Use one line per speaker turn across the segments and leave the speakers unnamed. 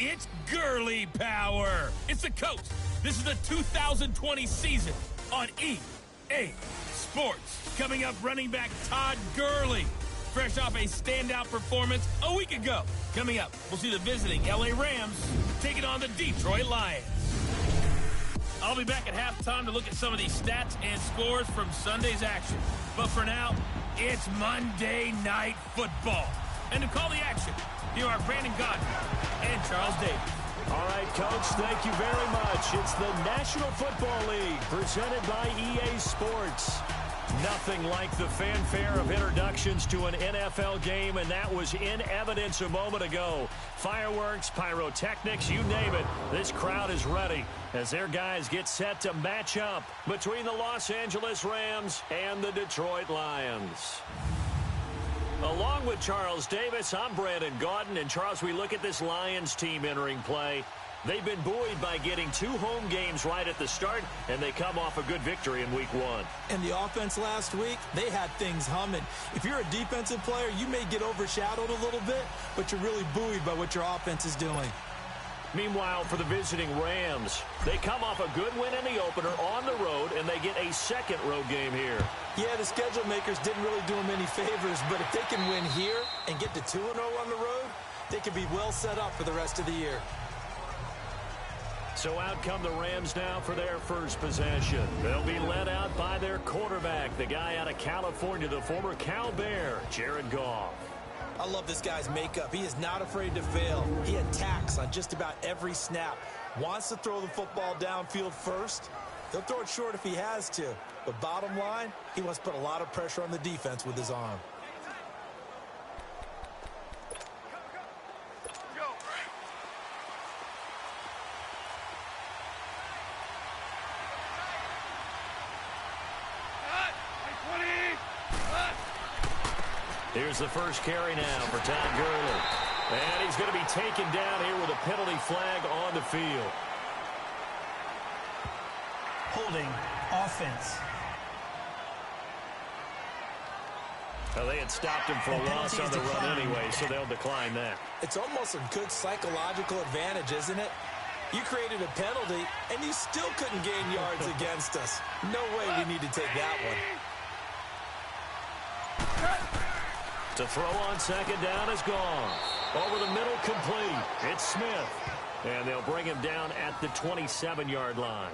It's Gurley power. It's the coach. This is the 2020 season on EA Sports. Coming up, running back Todd Gurley, fresh off a standout performance a week ago. Coming up, we'll see the visiting LA Rams taking on the Detroit Lions. I'll be back at halftime to look at some of these stats and scores from Sunday's action. But for now, it's Monday Night Football. And to call the action, here are Brandon Gaudin and Charles Davis.
All right, Coach, thank you very much. It's the National Football League presented by EA Sports. Nothing like the fanfare of introductions to an NFL game, and that was in evidence a moment ago. Fireworks, pyrotechnics, you name it. This crowd is ready as their guys get set to match up between the Los Angeles Rams and the Detroit Lions. Along with Charles Davis, I'm Brandon Gaudin. And, Charles, we look at this Lions team entering play. They've been buoyed by getting 2 home games right at the start, and they come off a good victory in Week 1.
And the offense last week, they had things humming. If you're a defensive player, you may get overshadowed a little bit, but you're really buoyed by what your offense is doing.
Meanwhile, for the visiting Rams, they come off a good win in the opener on the road, and they get a second road game here.
Yeah, the schedule makers didn't really do them any favors, but if they can win here and get to 2-0 on the road, they can be well set up for the rest of the year.
So out come the Rams now for their first possession. They'll be led out by their quarterback, the guy out of California, the former Cal Bear, Jared Goff.
I love this guy's makeup. He is not afraid to fail. He attacks on just about every snap. Wants to throw the football downfield first. He'll throw it short if he has to. But bottom line, he wants to put a lot of pressure on the defense with his arm.
Here's the first carry now for Todd Gurley. And he's going to be taken down here with a penalty flag on the field.
Holding offense.
Well, they had stopped him for a loss on the run anyway, so they'll decline that.
It's almost a good psychological advantage, isn't it? You created a penalty, and you still couldn't gain yards against us. No way we need to take that one.
To throw on second down is gone. Over the middle, complete. It's Smith. And they'll bring him down at the 27-yard line.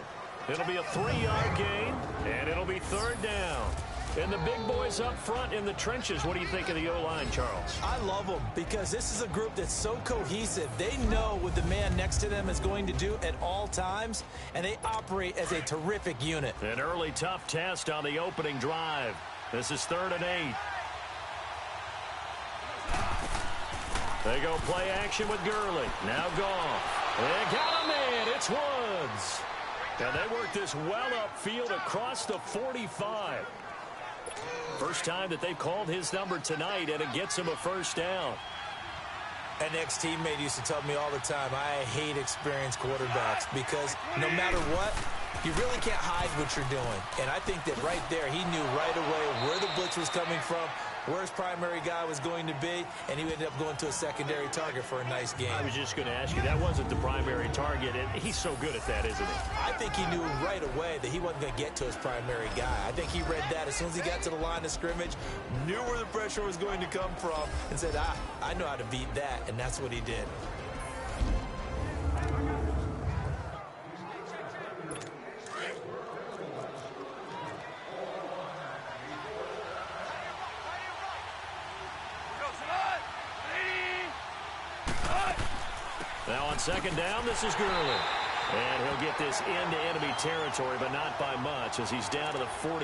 It'll be a 3-yard gain, and it'll be third down. And the big boys up front in the trenches. What do you think of the O-line, Charles?
I love them because this is a group that's so cohesive. They know what the man next to them is going to do at all times, and they operate as a terrific unit.
An early tough test on the opening drive. This is 3rd and 8. They go play action with Gurley. Now Goff. They got a man. It's Woods. And they work this well upfield across the 45. First time that they've called his number tonight, and it gets him a first down.
An ex-teammate used to tell me all the time, I hate experienced quarterbacks because no matter what, you really can't hide what you're doing. And I think that right there, he knew right away where the blitz was coming from, where his primary guy was going to be, and he ended up going to a secondary target for a nice game.
I was just going to ask you, that wasn't the primary target, and he's so good at that, isn't he?
I think he knew right away that he wasn't going to get to his primary guy. I think he read that as soon as he got to the line of scrimmage, knew where the pressure was going to come from, and said, I know how to beat that, and that's what he did.
Now on second down, this is Gurley. And he'll get this into enemy territory, but not by much as he's down to the 48.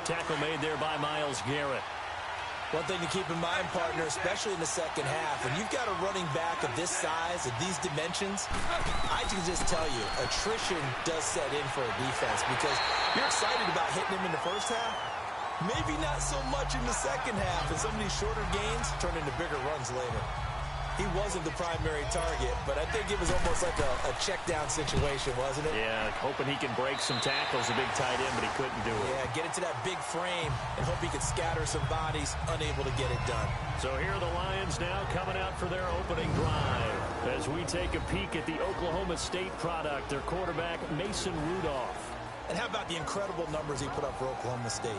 Tackle made there by Myles Garrett.
One thing to keep in mind, partner, especially in the second half, when you've got a running back of this size, of these dimensions, I can just tell you, attrition does set in for a defense because you're excited about hitting him in the first half. Maybe not so much in the second half, and some of these shorter gains turn into bigger runs later. He wasn't the primary target, but I think it was almost like a check-down situation, wasn't it?
Yeah, hoping he can break some tackles, a big tight end, but he couldn't do it.
Yeah, get into that big frame and hope he could scatter some bodies, unable to get it done.
So here are the Lions now coming out for their opening drive. As we take a peek at the Oklahoma State product, their quarterback, Mason Rudolph.
And how about the incredible numbers he put up for Oklahoma State?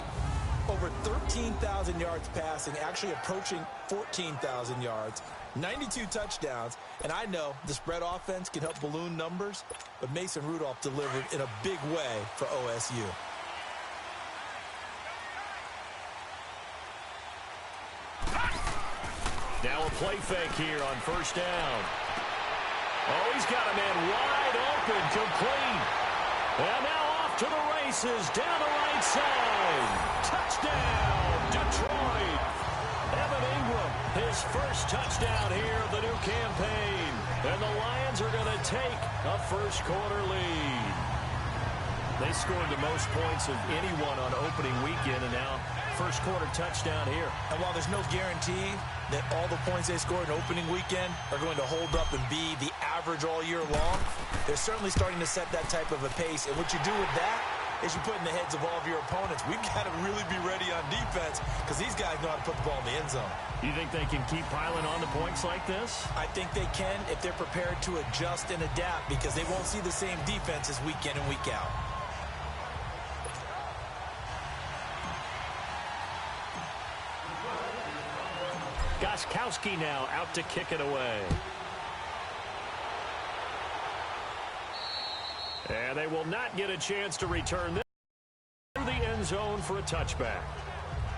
Over 13,000 yards passing, actually approaching 14,000 yards, 92 touchdowns. And I know the spread offense can help balloon numbers, but Mason Rudolph delivered in a big way for OSU.
Now a play fake here on first down. Oh, he's got a man wide open, complete. And now off to the races, down the right side. Touchdown, Detroit. Evan Ingram, his first touchdown here of the new campaign. And the Lions are going to take a first-quarter lead. They scored the most points of anyone on opening weekend, and now first-quarter touchdown here.
And while there's no guarantee that all the points they scored in opening weekend are going to hold up and be the average all year long, they're certainly starting to set that type of a pace. And what you do with that is you put in the heads of all of your opponents, we've got to really be ready on defense because these guys know how to put the ball in the end zone.
You think they can keep piling on the points like this?
I think they can if they're prepared to adjust and adapt, because they won't see the same defenses week in and week out.
Gostkowski now out to kick it away. And they will not get a chance to return this to the end zone for a touchback.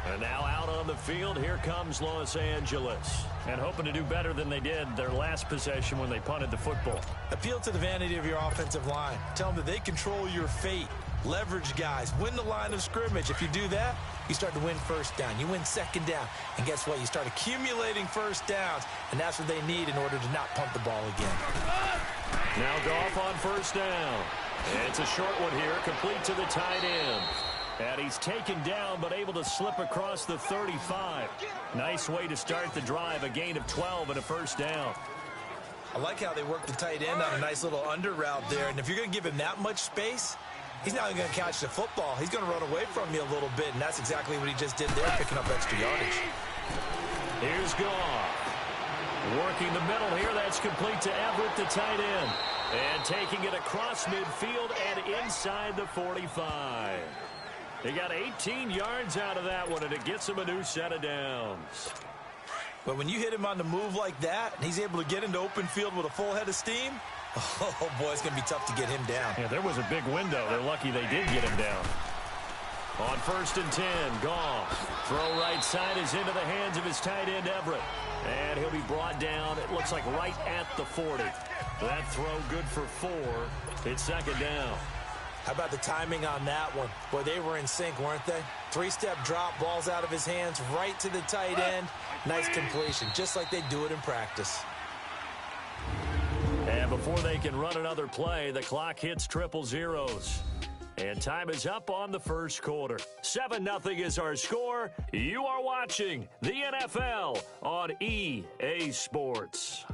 And now out on the field, here comes Los Angeles. And hoping to do better than they did their last possession when they punted the football.
Appeal to the vanity of your offensive line. Tell them that they control your fate. Leverage guys. Win the line of scrimmage. If you do that, you start to win first down. You win second down. And guess what? You start accumulating first downs. And that's what they need in order to not punt the ball again.
Now Goff on first down. And it's a short one here, complete to the tight end. And he's taken down, but able to slip across the 35. Nice way to start the drive, a gain of 12 and a first down.
I like how they work the tight end on a nice little under route there. And if you're going to give him that much space, he's not going to catch the football. He's going to run away from you a little bit, and that's exactly what he just did there, picking up extra yardage.
Here's Goff. Working the middle here. That's complete to Everett, the tight end. And taking it across midfield and inside the 45. He got 18 yards out of that one, and it gets him a new set of downs.
But when you hit him on the move like that, and he's able to get into open field with a full head of steam, oh, boy, it's going to be tough to get him down.
Yeah, there was a big window. They're lucky they did get him down. On 1st and 10, Goff. Throw right side is into the hands of his tight end, Everett. And he'll be brought down, it looks like right at the 40. That throw good for 4. It's second down.
How about the timing on that one? Boy, they were in sync, weren't they? 3-step drop, balls out of his hands, right to the tight end. Nice completion, just like they do it in practice.
And before they can run another play, the clock hits triple zeros. And time is up on the first quarter. 7-0 is our score. You are watching the NFL on EA Sports.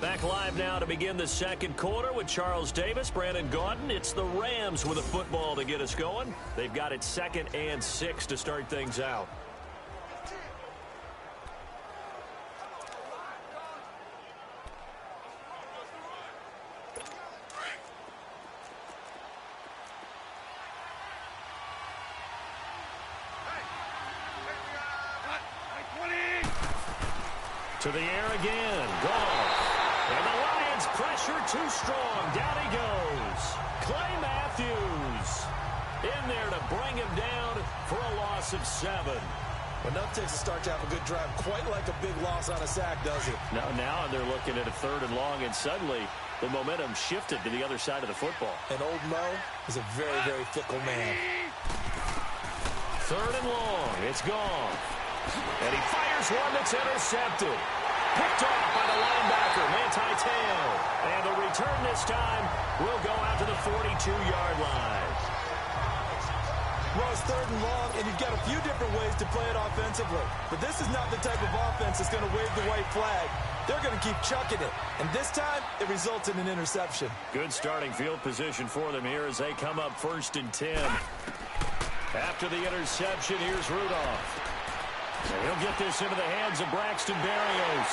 Back live now to begin the second quarter with Charles Davis, Brandon Gaudin. It's the Rams with a football to get us going. They've got it 2nd and 6 to start things out. To the air again. Goff. And the Lions pressure too strong. Down he goes. Clay Matthews in there to bring him down for a loss of 7.
Well, enough takes to start to have a good drive. Quite like a big loss on a sack, does it?
Now they're looking at a 3rd and long, and suddenly the momentum shifted to the other side of the football.
And old Mo is a very, very fickle man.
3rd and long. It's gone. And he fires one that's intercepted. Picked off by the linebacker, Manti Te'o. And the return this time will go out to the 42-yard line.
Well, it's 3rd and long, and you've got a few different ways to play it offensively. But this is not the type of offense that's going to wave the white flag. They're going to keep chucking it. And this time, it results in an interception.
Good starting field position for them here as they come up 1st and 10. After the interception, here's Rudolph. And he'll get this into the hands of Braxton Berrios.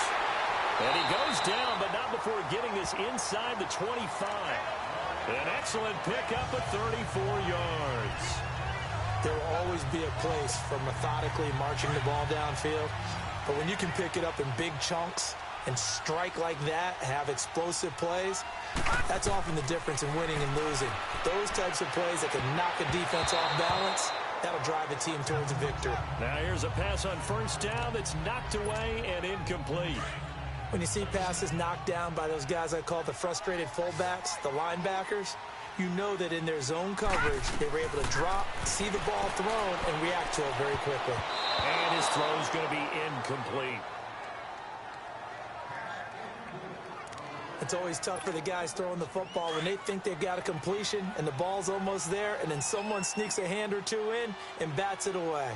And he goes down, but not before getting this inside the 25. An excellent pickup of 34 yards.
There will always be a place for methodically marching the ball downfield. But when you can pick it up in big chunks and strike like that, have explosive plays, that's often the difference in winning and losing. Those types of plays that can knock a defense off balance, that'll drive a team towards a victory.
Now here's a pass on first down that's knocked away and incomplete.
When you see passes knocked down by those guys I call the frustrated fullbacks, the linebackers, you know that in their zone coverage, they were able to drop, see the ball thrown, and react to it very quickly.
And his throw is going to be incomplete.
It's always tough for the guys throwing the football when they think they've got a completion and the ball's almost there, and then someone sneaks a hand or two in and bats it away.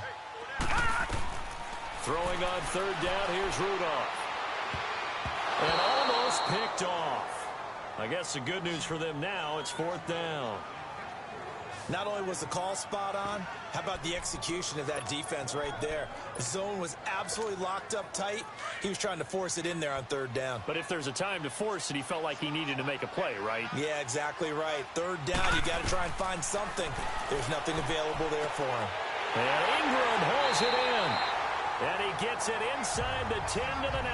Throwing on third down, here's Rudolph. And almost picked off. I guess the good news for them now, it's fourth down.
Not only was the call spot on, how about the execution of that defense right there? The zone was absolutely locked up tight. He was trying to force it in there on third down.
But if there's a time to force it, he felt like he needed to make a play, right?
Yeah, exactly right. Third down, you got to try and find something. There's nothing available there for him.
And Ingram hauls it in. And he gets it inside the 10 to the 9.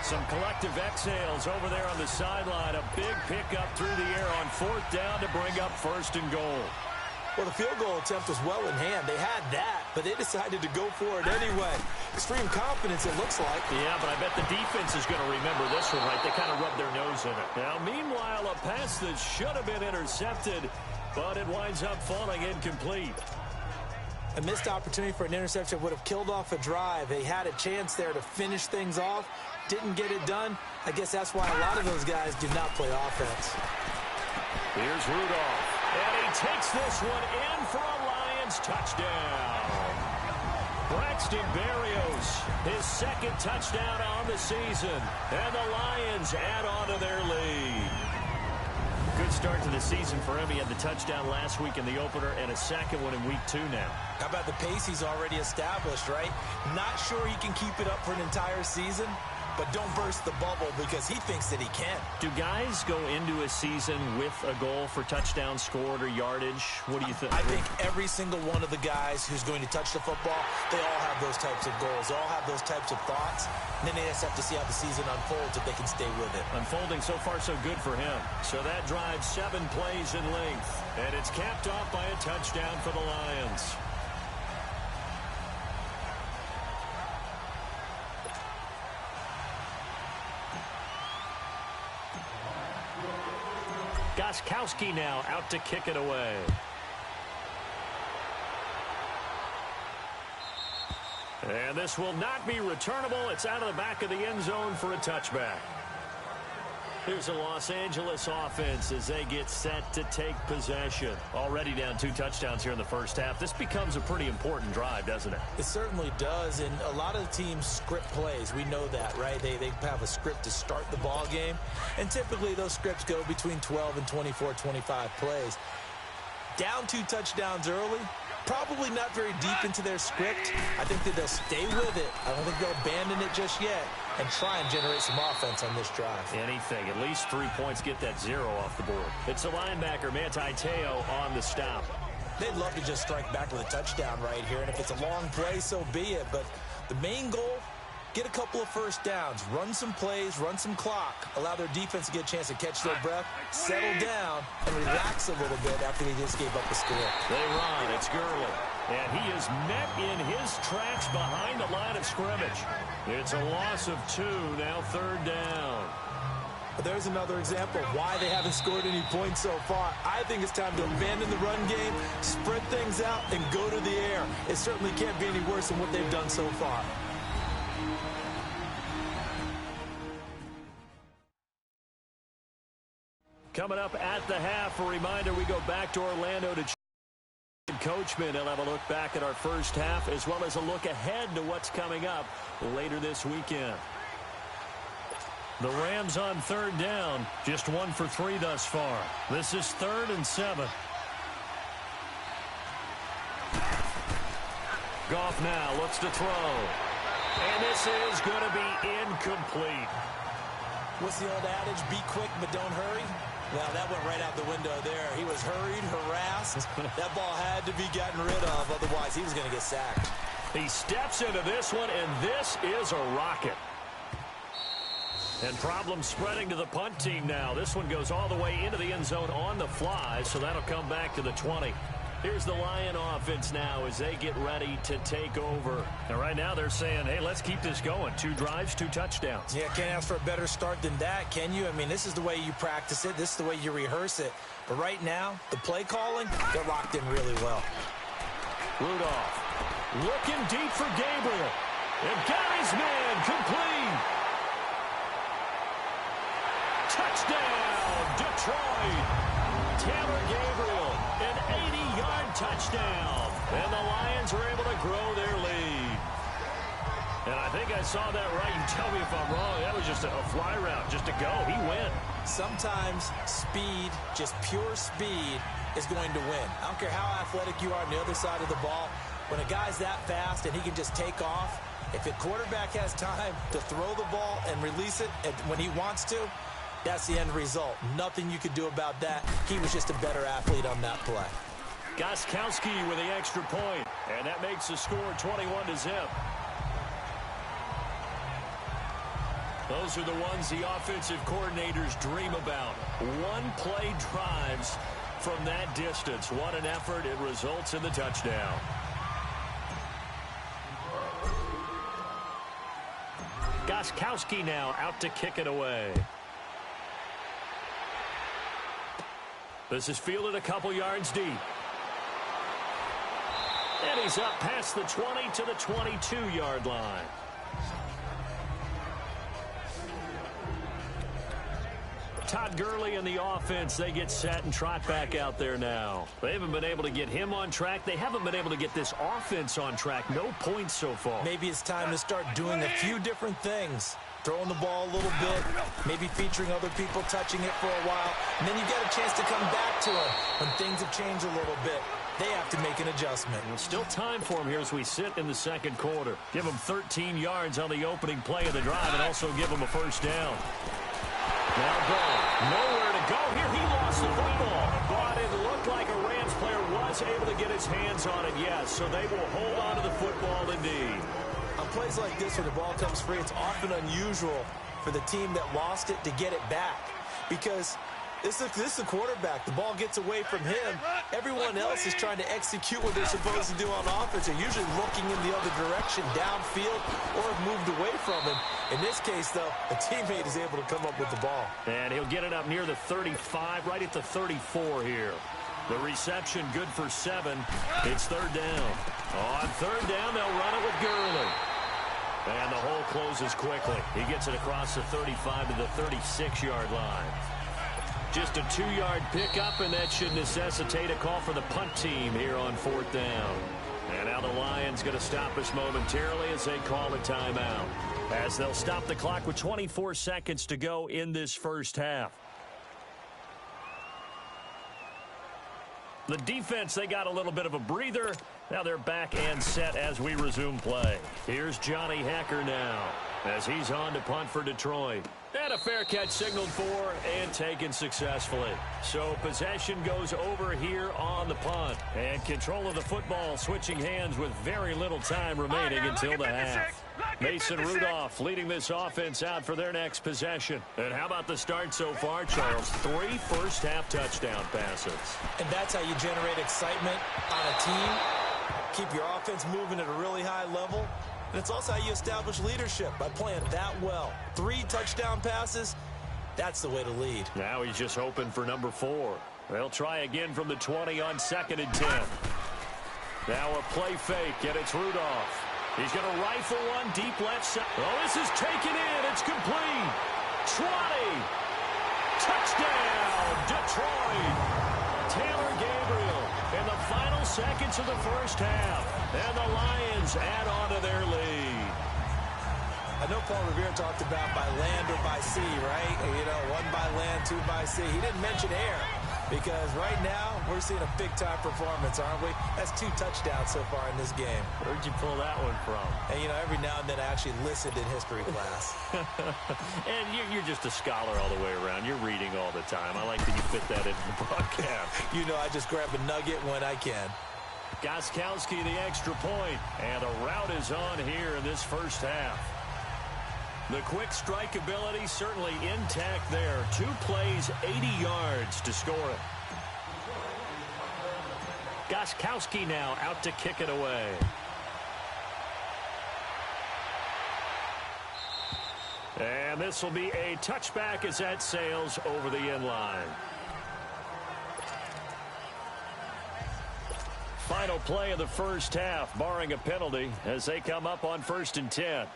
Some collective exhales over there on the sideline. A big pickup through the air on fourth down to bring up first and goal.
Well, the field goal attempt was well in hand. They had that, but they decided to go for it anyway. Extreme confidence, it looks like.
Yeah, but I bet the defense is going to remember this one, right? They kind of rubbed their nose in it. Now, meanwhile, a pass that should have been intercepted, but it winds up falling incomplete.
A missed opportunity for an interception would have killed off a drive. They had a chance there to finish things off. Didn't get it done. I guess that's why a lot of those guys do not play offense.
Here's Rudolph. And he takes this one in for a Lions touchdown. Braxton Berrios, his second touchdown on the season. And the Lions add on to their lead. Good start to the season for him. He had the touchdown last week in the opener and a second one in week 2 now.
How about the pace he's already established, right? Not sure he can keep it up for an entire season, but don't burst the bubble because he thinks that he can.
Do guys go into a season with a goal for touchdowns scored or yardage? What do you think?
I think every single one of the guys who's going to touch the football, they all have those types of goals. They all have those types of thoughts. And then they just have to see how the season unfolds if they can stay with it.
Unfolding so far so good for him. So that drives 7 plays in length. And it's capped off by a touchdown for the Lions. Gostkowski now out to kick it away. And this will not be returnable. It's out of the back of the end zone for a touchback. Here's a Los Angeles offense as they get set to take possession. Already down 2 touchdowns here in the first half. This becomes a pretty important drive, doesn't it?
It certainly does, and a lot of the teams script plays. We know that, right? They have a script to start the ball game, and typically those scripts go between 12 and 24, 25 plays. Down 2 touchdowns early, probably not very deep into their script. I think that they'll stay with it. I don't think they'll abandon it just yet and try and generate some offense on this drive.
Anything. At least 3 points, get that 0 off the board. It's a linebacker, Manti Te'o, on the stop.
They'd love to just strike back with a touchdown right here, and if it's a long play, so be it. But the main goal, get a couple of first downs, run some plays, run some clock, allow their defense to get a chance to catch their breath, settle down, and relax a little bit after they just gave up the score.
They run. It's Gurley. And he is met in his tracks behind the line of scrimmage. It's a loss of 2, now third down.
But there's another example of why they haven't scored any points so far. I think it's time to abandon the run game, spread things out, and go to the air. It certainly can't be any worse than what they've done so far.
Coming up at the half, a reminder, we go back to Orlando to Coachman. He'll have a look back at our first half as well as a look ahead to what's coming up later this weekend. The Rams on third down, just 1 for 3 thus far. This is 3rd and 7. Goff now looks to throw. And this is going to be incomplete.
What's the old adage? Be quick, but don't hurry. Well, that went right out the window there. He was hurried, harassed. That ball had to be gotten rid of. Otherwise, he was going to get sacked.
He steps into this one, and this is a rocket. And problems spreading to the punt team now. This one goes all the way into the end zone on the fly, so that'll come back to the 20. Here's the Lion offense now as they get ready to take over. And right now they're saying, hey, let's keep this going. 2 drives, 2 touchdowns.
Yeah, can't ask for a better start than that, can you? I mean, this is the way you practice it. This is the way you rehearse it. But right now, the play calling, they're locked in really well.
Rudolph looking deep for Gabriel. And got his man complete. Touchdown, Detroit. Taylor Gabriel, an 80-yard touchdown. And the Lions are able to grow their lead. And I think I saw that right. You tell me if I'm wrong. That was just a fly route, just to go. He went.
Sometimes speed, just pure speed, is going to win. I don't care how athletic you are on the other side of the ball. When a guy's that fast and he can just take off, if the quarterback has time to throw the ball and release it when he wants to, that's the end result. Nothing you could do about that. He was just a better athlete on that play.
Gostkowski with the extra point, and that makes the score 21-0. Those are the ones the offensive coordinators dream about. One-play drives from that distance. What an effort. It results in the touchdown. Gostkowski now out to kick it away. This is fielded a couple yards deep. And he's up past the 20 to the 22-yard line. Todd Gurley and the offense, they get set and trot back out there now. They haven't been able to get him on track. They haven't been able to get this offense on track. No points so far.
Maybe it's time to start doing a few different things. Throwing the ball a little bit, maybe featuring other people touching it for a while, and then you get a chance to come back to it when things have changed a little bit. They have to make an adjustment.
There's still time for him here as we sit in the second quarter. Give him 13 yards on the opening play of the drive and also give him a first down. Now Ball, nowhere to go here. He lost the football, but it looked like a Rams player was able to get his hands on it, yes, so they will hold on to the football indeed.
On plays like this, when the ball comes free, it's often unusual for the team that lost it to get it back. Because this is the quarterback. The ball gets away from him. Everyone else is trying to execute what they're supposed to do on offense. They're usually looking in the other direction, downfield, or have moved away from him. In this case, though, a teammate is able to come up with the ball.
And he'll get it up near the 35, right at the 34 here. The reception good for 7. It's third down. On third down, they'll run it with Gurley. And the hole closes quickly. He gets it across the 35 to the 36-yard line. Just a 2-yard pickup, and that should necessitate a call for the punt team here on fourth down. And now the Lions going to stop us momentarily as they call a timeout. As they'll stop the clock with 24 seconds to go in this first half. The defense, they got a little bit of a breather. Now they're back and set as we resume play. Here's Johnny Hekker now as he's on to punt for Detroit. And a fair catch signaled for and taken successfully. So possession goes over here on the punt. And control of the football switching hands with very little time remaining until the half. Mason Rudolph leading this offense out for their next possession. And how about the start so far, Charles? 3 first-half touchdown passes.
And that's how you generate excitement on a team. Keep your offense moving at a really high level. And it's also how you establish leadership, by playing that well. 3 touchdown passes, that's the way to lead.
Now he's just hoping for number 4. They'll try again from the 20 on 2nd and 10. Now a play fake, and it's Rudolph. He's going to rifle one deep left side. Oh, this is taken in. It's complete. 20. Touchdown, Detroit. Taylor Gabriel in the final seconds of the first half. And the Lions add on to their lead.
I know Paul Revere talked about by land or by sea, right? You know, 1 by land, 2 by sea. He didn't mention air. Because right now, we're seeing a big-time performance, aren't we? That's 2 touchdowns so far in this game.
Where'd you pull that one from?
And, you know, every now and then I actually listened in history class.
And you're just a scholar all the way around. You're reading all the time. I like that you fit that into the broadcast.
You know, I just grab a nugget when I can.
Gostkowski the extra point, and a rout is on here in this first half. The quick strike ability certainly intact there. 2 plays, 80 yards to score it. Gostkowski now out to kick it away. And this will be a touchback as that sails over the end line. Final play of the first half, barring a penalty, as they come up on 1st and 10.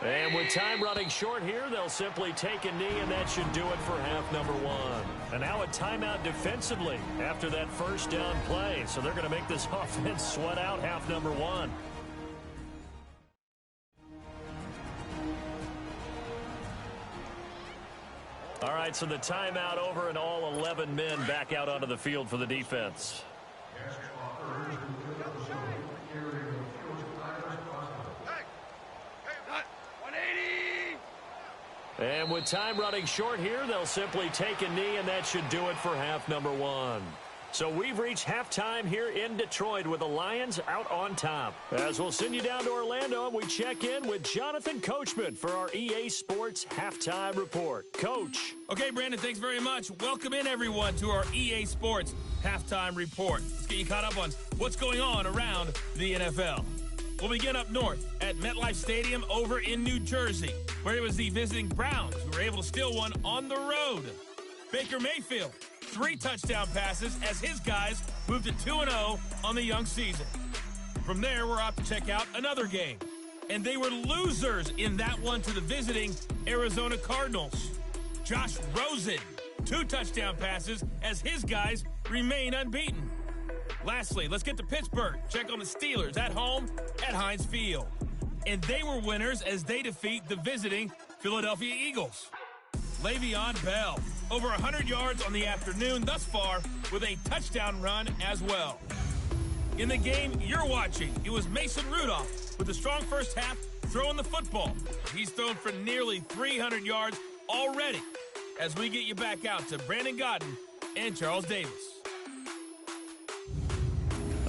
And with time running short here, they'll simply take a knee, and that should do it for half number 1. And now a timeout defensively after that first down play. So they're going to make this offense sweat out half number 1. All right, so the timeout over, and all 11 men back out onto the field for the defense. And with time running short here, they'll simply take a knee, and that should do it for half number 1. So we've reached halftime here in Detroit with the Lions out on top. As we'll send you down to Orlando, and we check in with Jonathan Coachman for our EA Sports Halftime Report. Coach.
Okay, Brandon, thanks very much. Welcome in, everyone, to our EA Sports Halftime Report. Let's get you caught up on what's going on around the NFL. We'll begin up north at MetLife Stadium over in New Jersey, where it was the visiting Browns who were able to steal one on the road. Baker Mayfield, 3 touchdown passes as his guys moved to 2-0 on the young season. From there, we're off to check out another game. And they were losers in that one to the visiting Arizona Cardinals. Josh Rosen, 2 touchdown passes as his guys remain unbeaten. Lastly, let's get to Pittsburgh. Check on the Steelers at home at Heinz Field. And they were winners as they defeat the visiting Philadelphia Eagles. Le'Veon Bell, over 100 yards on the afternoon thus far with a touchdown run as well. In the game you're watching, it was Mason Rudolph with a strong first half throwing the football. He's thrown for nearly 300 yards already as we get you back out to Brandon Gaudin and Charles Davis.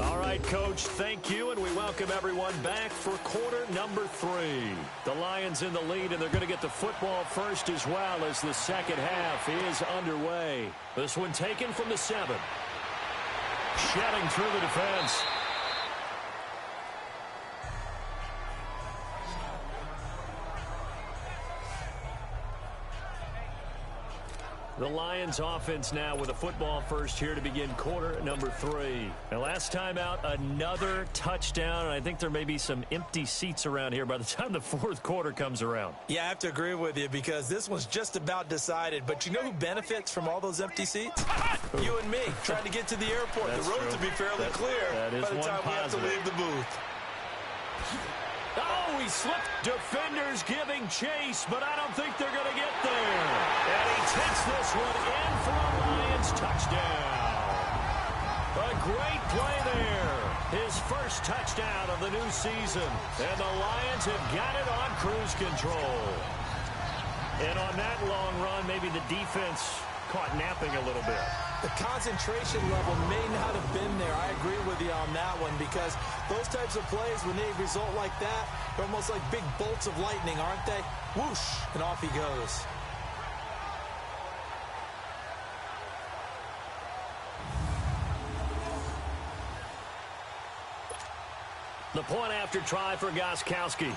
All right, Coach, thank you, and we welcome everyone back for quarter number 3. The Lions in the lead, and they're going to get the football first as well as the second half is underway. This one taken from the 7. Shedding through the defense. The Lions offense now with a football first here to begin quarter number 3. And last time out, another touchdown. And I think there may be some empty seats around here by the time the 4th quarter comes around.
Yeah, I have to agree with you because this one's just about decided. But you know who benefits from all those empty seats? You and me, trying to get to the airport.
That's
the road
true.
to be fairly clear
by the time we have to leave
the booth.
Oh, he slipped. Defenders giving chase, but I don't think they're going to get there. And he takes this one in for a Lions touchdown. A great play there. His first touchdown of the new season. And the Lions have got it on cruise control. And on that long run, maybe the defense caught napping a little bit.
The concentration level may not have been there. I agree with you on that one because those types of plays, when they result like that, they're almost like big bolts of lightning, aren't they? Whoosh, and off he goes.
The point after try for Gostkowski.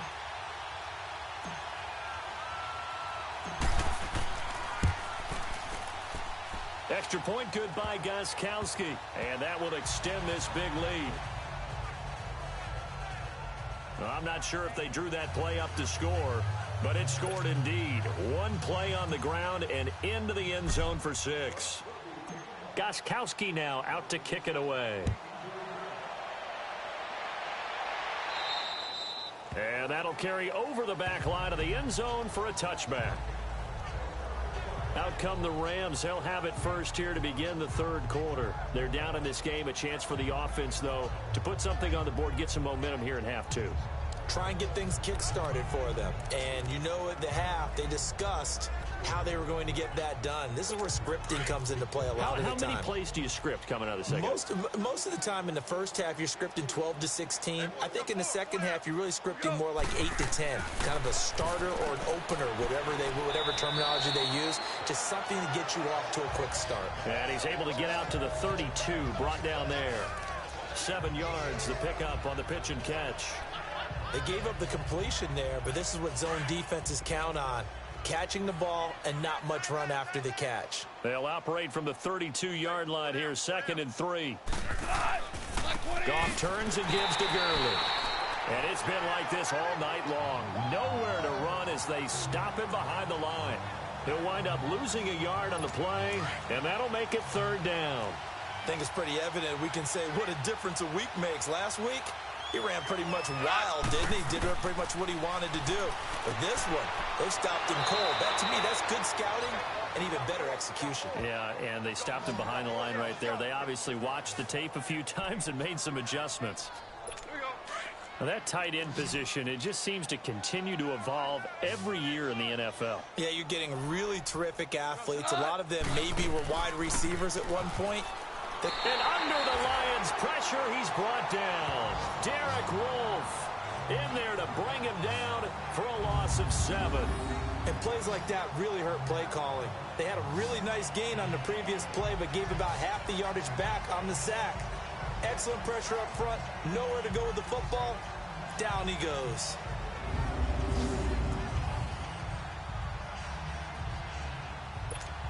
Extra point good by Gostkowski. And that will extend this big lead. Well, I'm not sure if they drew that play up to score, but it scored indeed. One play on the ground and into the end zone for 6. Gostkowski now out to kick it away. And that'll carry over the back line of the end zone for a touchback. Out come the Rams. They'll have it first here to begin the third quarter. They're down in this game. A chance for the offense, though, to put something on the board, get some momentum here in half two.
Try and get things kick-started for them. And you know at the half, they discussed how they were going to get that done. This is where scripting comes into play a lot of the time.
How many plays do you script coming out of the second?
Most of the time in the first half, you're scripting 12 to 16. I think in the second half, you're really scripting more like 8 to 10. Kind of a starter or an opener, whatever terminology they use. Just something to get you off to a quick start.
And he's able to get out to the 32, brought down there. 7 yards, the pickup on the pitch and catch.
They gave up the completion there, but this is what zone defenses count on. Catching the ball and not much run after the catch.
They'll operate from the 32-yard line here, 2nd and 3. Goff turns and gives to Gurley. And it's been like this all night long. Nowhere to run as they stop him behind the line. He'll wind up losing a yard on the play, and that'll make it 3rd down.
I think it's pretty evident. We can say what a difference a week makes. Last week, he ran pretty much wild, didn't he? Did pretty much what he wanted to do. But this one, they stopped him cold. To me, that's good scouting and even better execution.
Yeah, and they stopped him behind the line right there. They obviously watched the tape a few times and made some adjustments. Now, that tight end position, it just seems to continue to evolve every year in the NFL.
Yeah, you're getting really terrific athletes. A lot of them maybe were wide receivers at one point.
And under the Lions' pressure, he's brought down. Derek Wolfe in there to bring him down for a loss of 7.
And plays like that really hurt play calling. They had a really nice gain on the previous play, but gave about half the yardage back on the sack. Excellent pressure up front. Nowhere to go with the football. Down he goes.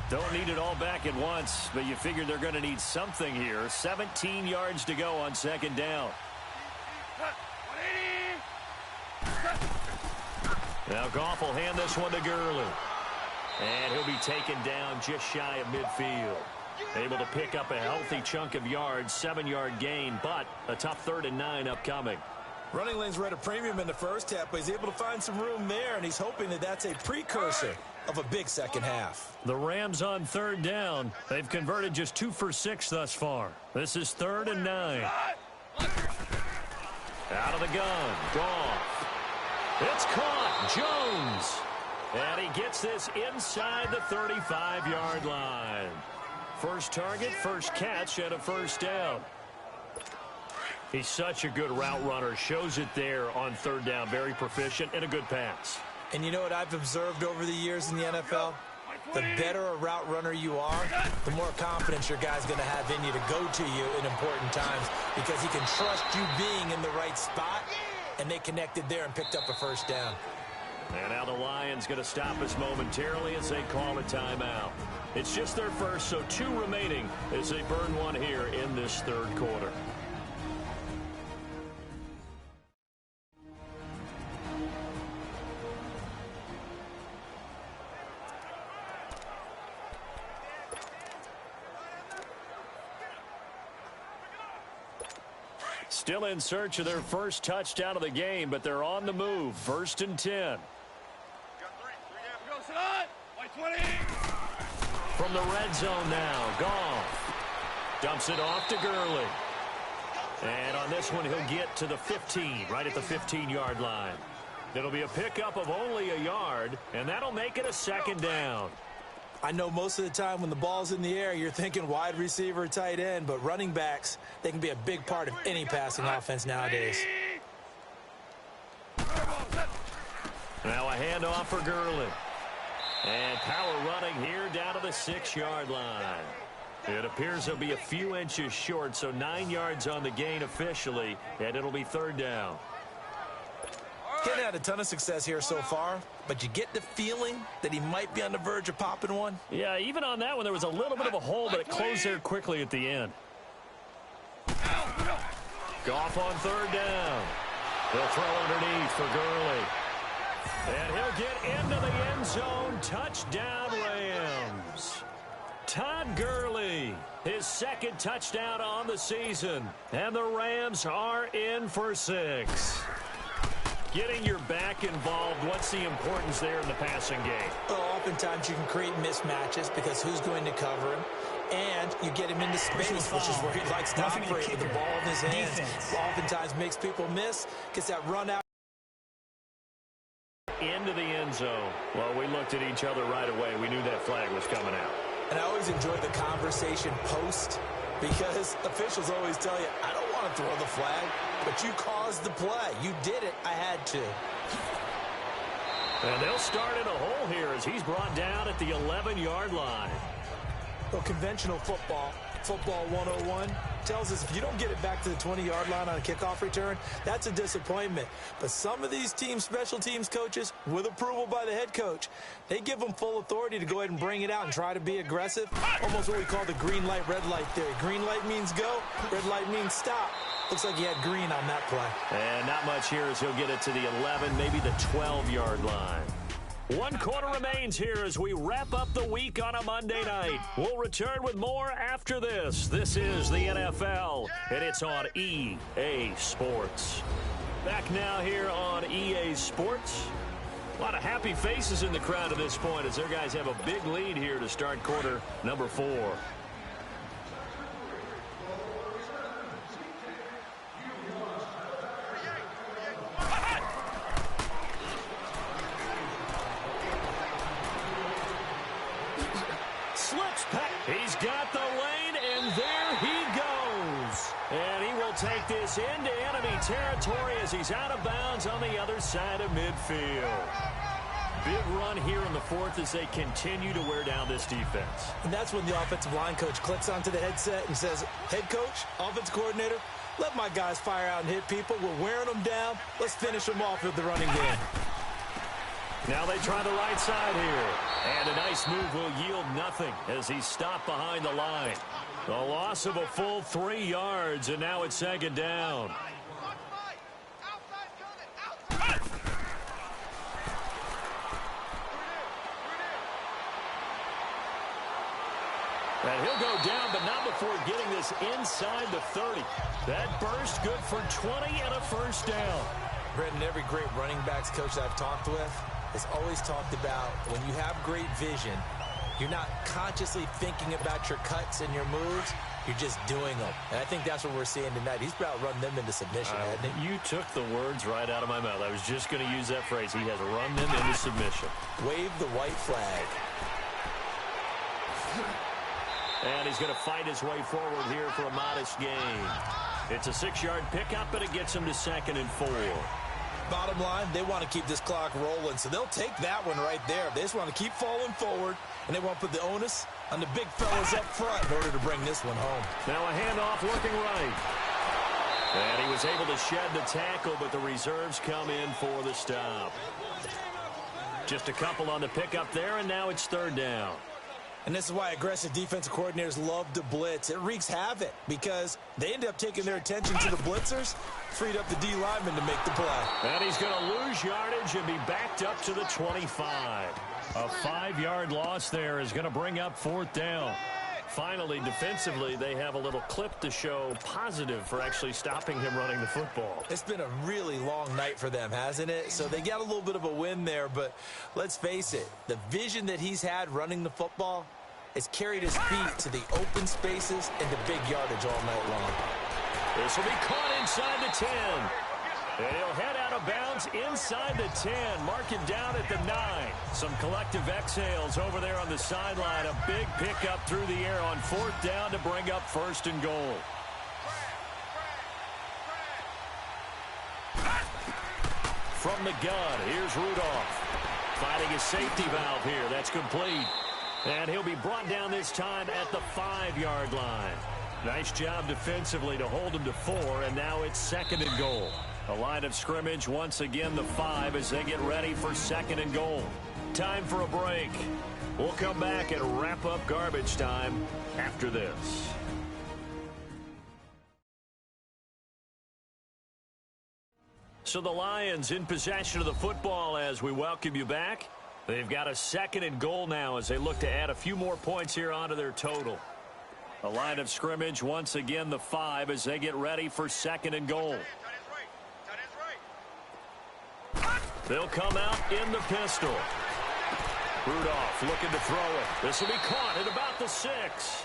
Don't need it all back at once, but you figure they're going to need something here. 17 yards to go on 2nd down. Now Goff will hand this one to Gurley. And he'll be taken down just shy of midfield. Able to pick up a healthy chunk of yards, 7-yard gain, but a tough 3rd and 9 upcoming.
Running lanes were at a premium in the first half, but he's able to find some room there, and he's hoping that that's a precursor of a big second half.
The Rams on 3rd down. They've converted just 2 for 6 thus far. This is 3rd and 9. Out of the gun. Goff. It's caught. Jones. And he gets this inside the 35-yard line. First target, first catch, and a 1st down. He's such a good route runner. Shows it there on 3rd down. Very proficient and a good pass.
And you know what I've observed over the years in the NFL? The better a route runner you are, the more confidence your guy's going to have in you to go to you in important times because he can trust you being in the right spot, and they connected there and picked up a 1st down.
And now the Lions going to stop us momentarily as they call a timeout. It's just their first, so 2 remaining as they burn one here in this 3rd quarter. Still in search of their first touchdown of the game, but they're on the move. 1st and 10. From the red zone now, Goff dumps it off to Gurley. And on this one, he'll get to the 15, right at the 15-yard line. It'll be a pickup of only a yard, and that'll make it a 2nd down.
I know most of the time when the ball's in the air, you're thinking wide receiver, tight end, but running backs, they can be a big part of any passing offense nowadays.
Now a handoff for Gurley. And power running here down to the 6-yard line. It appears they'll be a few inches short, so 9 yards on the gain officially, and it'll be 3rd down.
Hasn't had a ton of success here so far, but you get the feeling that he might be on the verge of popping one.
Yeah, even on that one, there was a little bit of a hole, but it closed there quickly at the end. Goff on 3rd down. He'll throw underneath for Gurley. And he'll get into the end zone. Touchdown, Rams. Todd Gurley, his 2nd touchdown on the season. And the Rams are in for 6. Getting your back involved, what's the importance there in the passing game?
Well, oftentimes you can create mismatches because who's going to cover him? And you get him into space, which is where he likes to operate with the ball in his hands. Oftentimes makes people miss, gets that run out.
Into the end zone. Well, we looked at each other right away. We knew that flag was coming out.
And I always enjoy the conversation post because officials always tell you, I don't want to throw the flag, but you caused the play. You did it. I had to.
And they'll start in a hole here as he's brought down at the 11-yard line.
Well, conventional football 101, tells us if you don't get it back to the 20-yard line on a kickoff return, that's a disappointment. But some of these teams, special teams coaches, with approval by the head coach, they give them full authority to go ahead and bring it out and try to be aggressive. Almost what we call the green light, red light theory. Green light means go, red light means stop. Looks like he had green on that play.
And not much here as he'll get it to the 11, maybe the 12-yard line. 1 quarter remains here as we wrap up the week on a Monday night. We'll return with more after this. This is the NFL, and it's on EA Sports. Back now here on EA Sports. A lot of happy faces in the crowd at this point as their guys have a big lead here to start quarter number 4. He's got the lane, and there he goes. And he will take this into enemy territory as he's out of bounds on the other side of midfield. Big run here in the 4th as they continue to wear down this defense.
And that's when the offensive line coach clicks onto the headset and says, head coach, offense coordinator, let my guys fire out and hit people. We're wearing them down. Let's finish them off with the running game.
Now they try the right side here. And a nice move will yield nothing as he's stopped behind the line. A loss of a full 3 yards, and now it's 2nd down. And he'll go down, but not before getting this inside the 30. That burst good for 20 and a first down.
Brendan, every great running backs coach I've talked with has always talked about when you have great vision, you're not consciously thinking about your cuts and your moves. You're just doing them. And I think that's what we're seeing tonight. He's about to run them into submission, hasn't he?
You took the words right out of my mouth. I was just going to use that phrase. He has run them into submission.
Wave the white flag.
And he's going to fight his way forward here for a modest gain. It's a 6-yard pickup, and it gets him to 2nd and 4.
Bottom line, they want to keep this clock rolling, so they'll take that one right there. They just want to keep falling forward, and they want to put the onus on the big fellas up front in order to bring this one home.
Now a handoff looking right. And he was able to shed the tackle, but the reserves come in for the stop. Just a couple on the pickup there, and now it's 3rd down.
And this is why aggressive defensive coordinators love to blitz. It wreaks havoc because they end up taking their attention to the blitzers, freed up the D lineman to make the play.
And he's going to lose yardage and be backed up to the 25. A 5-yard loss there is going to bring up 4th down. Finally, defensively, they have a little clip to show positive for actually stopping him running the football.
It's been a really long night for them, hasn't it? So they got a little bit of a win there, but let's face it, the vision that he's had running the football has carried his feet to the open spaces and the big yardage all night long.
This will be caught inside the 10. And he'll head out of bounds inside the 10. Mark him down at the 9. Some collective exhales over there on the sideline. A big pickup through the air on 4th down to bring up 1st and goal. From the gun, here's Rudolph. Finding his safety valve here. That's complete. And he'll be brought down this time at the 5-yard line. Nice job defensively to hold him to 4, and now it's 2nd and goal. A line of scrimmage, once again, the 5 as they get ready for 2nd and goal. Time for a break. We'll come back and wrap up garbage time after this. So the Lions in possession of the football as we welcome you back. They've got a 2nd and goal now as they look to add a few more points here onto their total. A line of scrimmage, once again, the 5 as they get ready for 2nd and goal. They'll come out in the pistol. Rudolph looking to throw it. This will be caught at about the 6.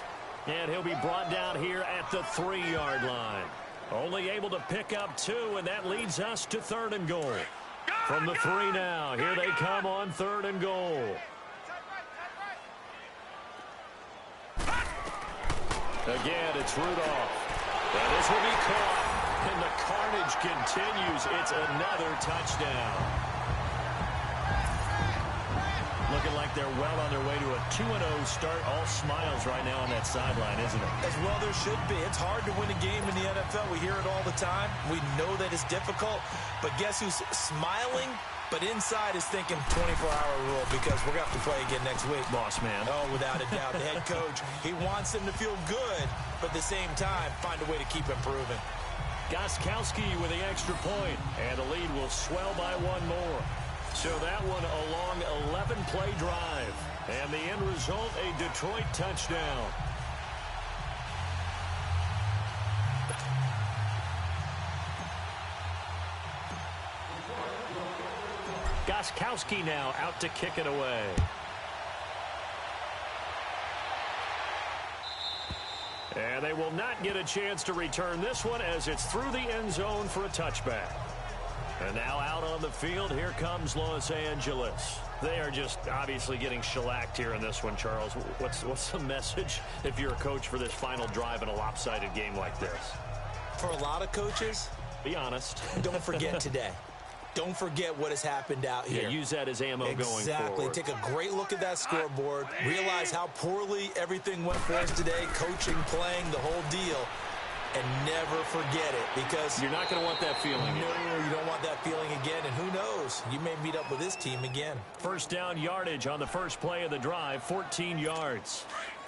And he'll be brought down here at the 3-yard line. Only able to pick up 2, and that leads us to 3rd and goal. From the 3 now, here they come on 3rd and goal. Again, it's Rudolph. And this will be caught. And the carnage continues. It's another touchdown. Looking like they're well on their way to a 2-0 start. All smiles right now on that sideline, isn't it?
As well there should be. It's hard to win a game in the NFL. We hear it all the time. We know that it's difficult. But guess who's smiling? But inside is thinking 24-hour rule because we're going to have to play again next week.
Boss man.
Oh, without a doubt. The head coach, he wants them to feel good, but at the same time, find a way to keep improving.
Gostkowski with the extra point, and the lead will swell by 1 more. So that one a long 11-play drive. And the end result, a Detroit touchdown. Gostkowski now out to kick it away. And they will not get a chance to return this one as it's through the end zone for a touchback. And now out on the field, here comes Los Angeles. They are just obviously getting shellacked here in this one, Charles. What's the message if you're a coach for this final drive in a lopsided game like this?
For a lot of coaches,
be honest.
Don't forget today. Don't forget what has happened out here.
Yeah, use that as ammo going forward.
Exactly. Take a great look at that scoreboard. Realize how poorly everything went for us today. Coaching, playing, the whole deal. And never forget it because
you're not going to want that feeling.
No, you don't want that feeling again. And who knows? You may meet up with this team again.
First down yardage on the first play of the drive, 14 yards.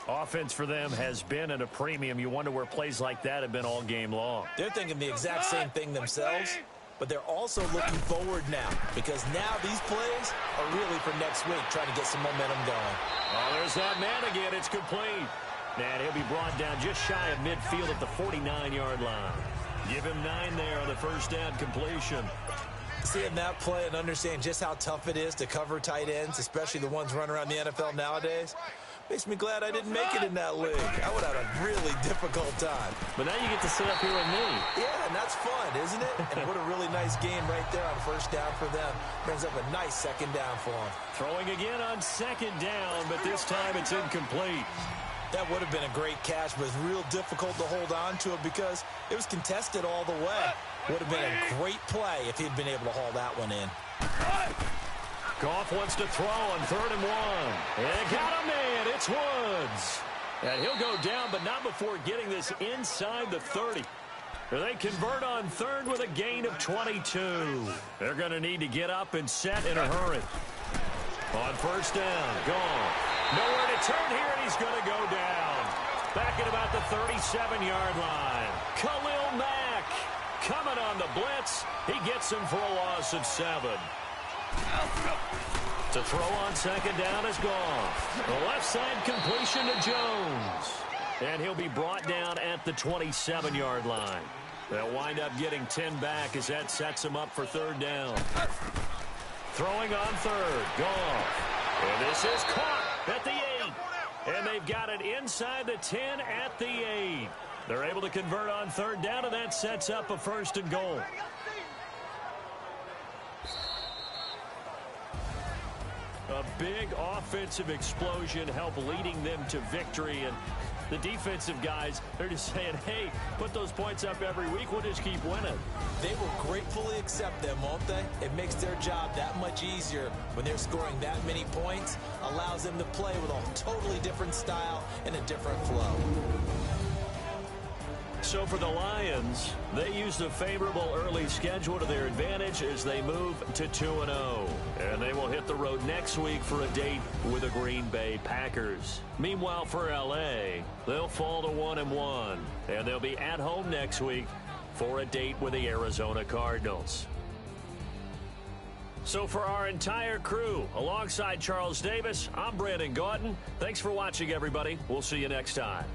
Offense for them has been at a premium. You wonder where plays like that have been all game long.
They're thinking the exact same thing themselves, but they're also looking forward now because now these plays are really for next week, trying to get some momentum going.
Oh, there's that man again. It's complete. And he'll be brought down just shy of midfield at the 49-yard line. Give him 9 there on the first down completion.
Seeing that play and understand just how tough it is to cover tight ends, especially the ones running around the NFL nowadays, makes me glad I didn't make it in that league. I would have had a really difficult time.
But now you get to sit up here with me.
Yeah, and that's fun, isn't it? And what a really nice game right there on first down for them. Brings up a nice second down for them.
Throwing again on second down, but this time it's incomplete.
That would have been a great catch, but it's real difficult to hold on to it because it was contested all the way. Would have been a great play if he'd been able to haul that one in.
Goff wants to throw on 3rd and 1. And got a man. It's Woods. And he'll go down, but not before getting this inside the 30. They convert on 3rd with a gain of 22. They're going to need to get up and set in a hurry. On first down, Goff. Nowhere to turn here, and he's going to go down. Back at about the 37-yard line. Khalil Mack coming on the blitz. He gets him for a loss of 7. To throw on second down is Goff. The left side completion to Jones. And he'll be brought down at the 27-yard line. They'll wind up getting 10 back as that sets him up for 3rd down. Throwing on 3rd, Goff. And this is caught at the 8. And they've got it inside the 10 at the 8. They're able to convert on 3rd down, and that sets up a 1st and goal. A big offensive explosion helped leading them to victory. And the defensive guys, they're just saying, hey, put those points up every week. We'll just keep winning.
They will gratefully accept them, won't they? It makes their job that much easier when they're scoring that many points. Allows them to play with a totally different style and a different flow.
So for the Lions, they used a favorable early schedule to their advantage as they move to 2-0. And they will hit the road next week for a date with the Green Bay Packers. Meanwhile, for L.A., they'll fall to 1-1. And they'll be at home next week for a date with the Arizona Cardinals. So for our entire crew, alongside Charles Davis, I'm Brandon Gaudin. Thanks for watching, everybody. We'll see you next time.